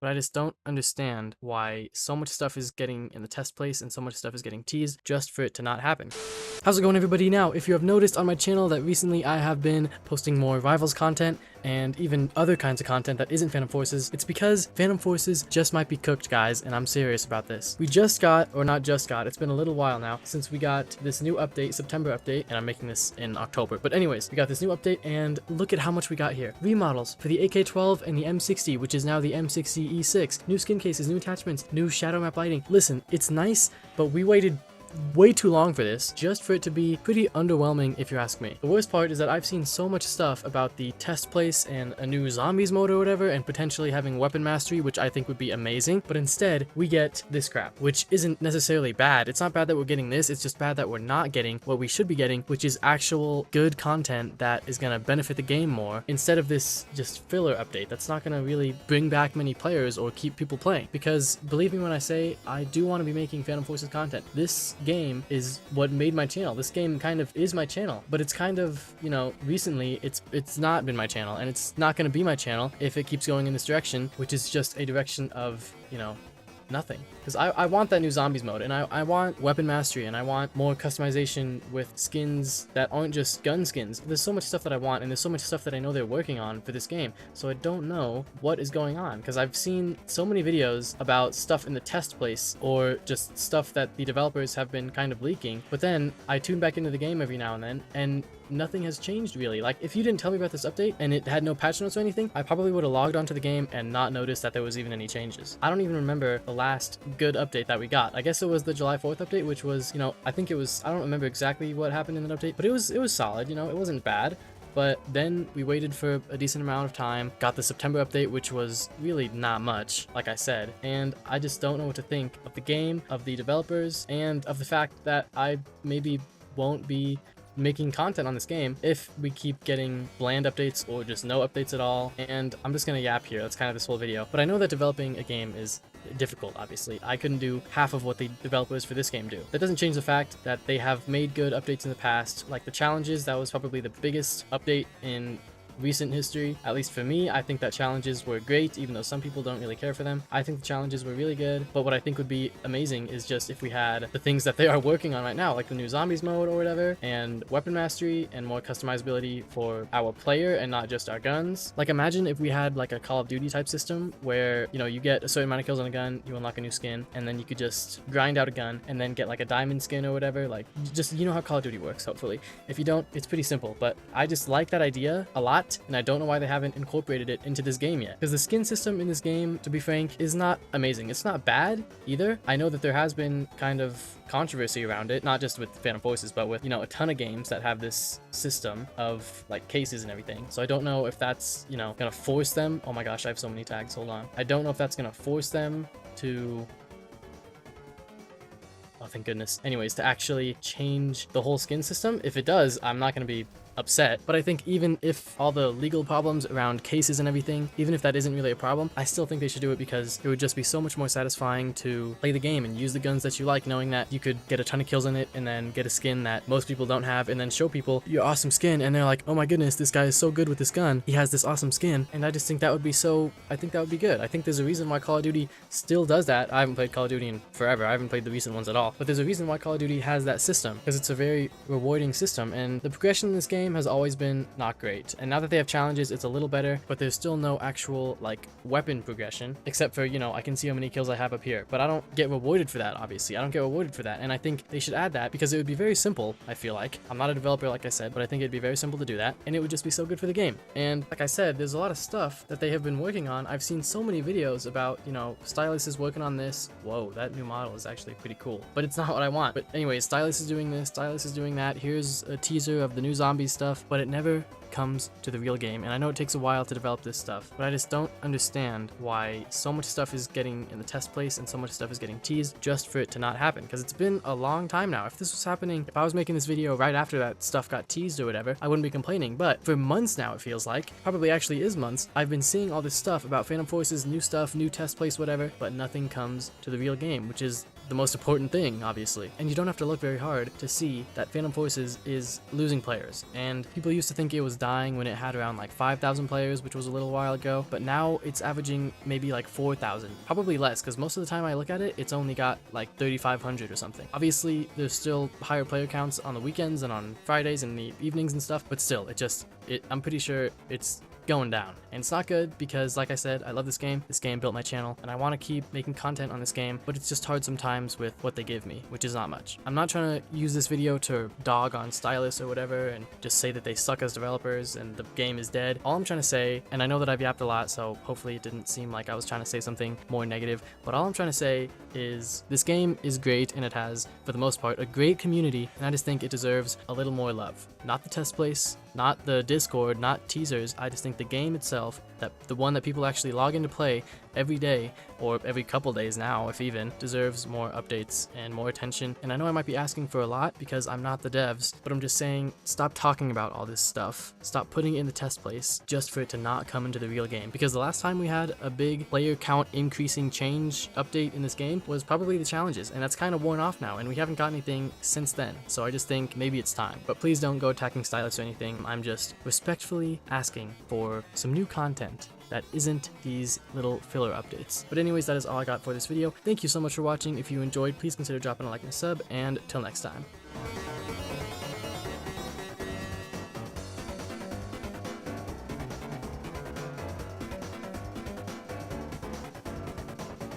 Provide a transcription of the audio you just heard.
but I just don't understand why so much stuff is getting in the test place and so much stuff is getting teased just for it to not happen. How's it going, everybody? Now, if you have noticed on my channel that recently I have been posting more Rivals content and even other kinds of content that isn't Phantom Forces, it's because Phantom Forces just might be cooked, guys, and I'm serious about this. We just got, or not just got, it's been a little while now since we got this new update, September update, and I'm making this in October. But anyways, we got this new update, and look at how much we got here. Remodels for the AK-12 and the M60, which is now the M60E6. New skin cases, new attachments, new shadow map lighting. Listen, it's nice, but we waited way too long for this, just for it to be pretty underwhelming if you ask me. The worst part is that I've seen so much stuff about the test place and a new zombies mode or whatever, and potentially having weapon mastery, which I think would be amazing, but instead we get this crap, which isn't necessarily bad. It's not bad that we're getting this, it's just bad that we're not getting what we should be getting, which is actual good content that is gonna benefit the game more, instead of this just filler update that's not gonna really bring back many players or keep people playing. Because believe me when I say, I do want to be making Phantom Forces content. This game is what made my channel. This game kind of is my channel, but it's kind of, you know, recently it's not been my channel, and it's not going to be my channel if it keeps going in this direction, which is just a direction of, you know, nothing. Because I want that new zombies mode, and I want weapon mastery, and I want more customization with skins that aren't just gun skins. There's so much stuff that I want, and there's so much stuff that I know they're working on for this game, so I don't know what is going on, because I've seen so many videos about stuff in the test place, or just stuff that the developers have been kind of leaking, but then I tune back into the game every now and then, and nothing has changed really. Like, if you didn't tell me about this update and it had no patch notes or anything, I probably would have logged onto the game and not noticed that there was even any changes. I don't even remember the last good update that we got. I guess it was the July 4th update, which was, you know, I think it was, I don't remember exactly what happened in that update, but it was solid, you know, it wasn't bad. But then we waited for a decent amount of time, got the September update, which was really not much, like I said, and I just don't know what to think of the game, of the developers, and of the fact that I maybe won't be making content on this game if we keep getting bland updates or just no updates at all. And I'm just gonna yap here, that's kind of this whole video, but I know that developing a game is difficult. Obviously I couldn't do half of what the developers for this game do. That doesn't change the fact that they have made good updates in the past, like the challenges. That was probably the biggest update in recent history, at least for me. I think that challenges were great, even though some people don't really care for them. I think the challenges were really good, but what I think would be amazing is just if we had the things that they are working on right now, like the new zombies mode or whatever, and weapon mastery and more customizability for our player and not just our guns. Like, imagine if we had like a Call of Duty type system where, you know, you get a certain amount of kills on a gun, you unlock a new skin, and then you could just grind out a gun and then get like a diamond skin or whatever. Like, just, you know how Call of Duty works, hopefully. If you don't, it's pretty simple, but I just like that idea a lot, and I don't know why they haven't incorporated it into this game yet. Because the skin system in this game, to be frank, is not amazing. It's not bad either. I know that there has been kind of controversy around it, not just with Phantom Forces, but with, you know, a ton of games that have this system of like cases and everything. So I don't know if that's, you know, gonna force them. Oh my gosh, I have so many tags, hold on. I don't know if that's gonna force them to, oh thank goodness, anyways, to actually change the whole skin system. If it does, I'm not gonna be upset. But I think even if all the legal problems around cases and everything, even if that isn't really a problem, I still think they should do it, because it would just be so much more satisfying to play the game and use the guns that you like, knowing that you could get a ton of kills in it and then get a skin that most people don't have, and then show people your awesome skin, and they're like, oh my goodness, this guy is so good with this gun, he has this awesome skin. And I just think that would be so, I think that would be good. I think there's a reason why Call of Duty still does that. I haven't played Call of Duty in forever, I haven't played the recent ones at all, but there's a reason why Call of Duty has that system, because it's a very rewarding system, and the progression in this game has always been not great. And now that they have challenges, it's a little better, but there's still no actual like weapon progression, except for, you know, I can see how many kills I have up here, but I don't get rewarded for that. Obviously I don't get rewarded for that, and I think they should add that, because it would be very simple. I feel like, I'm not a developer like I said, but I think it'd be very simple to do that, and it would just be so good for the game. And like I said, there's a lot of stuff that they have been working on. I've seen so many videos about, you know, Stylus is working on this. Whoa, that new model is actually pretty cool, but it's not what I want. But anyway, Stylus is doing this, Stylus is doing that. Here's a teaser of the new zombie stuff, but it never comes to the real game. And I know it takes a while to develop this stuff, but I just don't understand why so much stuff is getting in the test place and so much stuff is getting teased just for it to not happen, because it's been a long time now. If this was happening, if I was making this video right after that stuff got teased or whatever, I wouldn't be complaining. But for months now, it feels like, probably actually is months, I've been seeing all this stuff about Phantom Forces, new stuff, new test place, whatever, but nothing comes to the real game, which is the most important thing, obviously. And you don't have to look very hard to see that Phantom Forces is losing players. And people used to think it was dying when it had around like 5,000 players, which was a little while ago, but now it's averaging maybe like 4,000, probably less, because most of the time I look at it, it's only got like 3,500 or something. Obviously, there's still higher player counts on the weekends and on Fridays and the evenings and stuff, but still, I'm pretty sure it's going down. And it's not good because, like I said, I love this game. This game built my channel, and I want to keep making content on this game, but it's just hard sometimes with what they give me, which is not much. I'm not trying to use this video to dog on Stylus or whatever and just say that they suck as developers and the game is dead. All I'm trying to say, and I know that I've yapped a lot, so hopefully it didn't seem like I was trying to say something more negative, but all I'm trying to say is this game is great, and it has, for the most part, a great community, and I just think it deserves a little more love. Not the test place, not the Discord, not teasers. I just think the game itself, that the one that people actually log in to play every day, or every couple days now, if even, deserves more updates and more attention. And I know I might be asking for a lot because I'm not the devs, but I'm just saying, stop talking about all this stuff. Stop putting it in the test place just for it to not come into the real game. Because the last time we had a big player count increasing change update in this game was probably the challenges, and that's kind of worn off now, and we haven't got anything since then. So I just think maybe it's time. But please don't go attacking Stylus or anything. I'm just respectfully asking for some new content that isn't these little filler updates. But anyways, that is all I got for this video. Thank you so much for watching. If you enjoyed, please consider dropping a like and a sub, and till next time.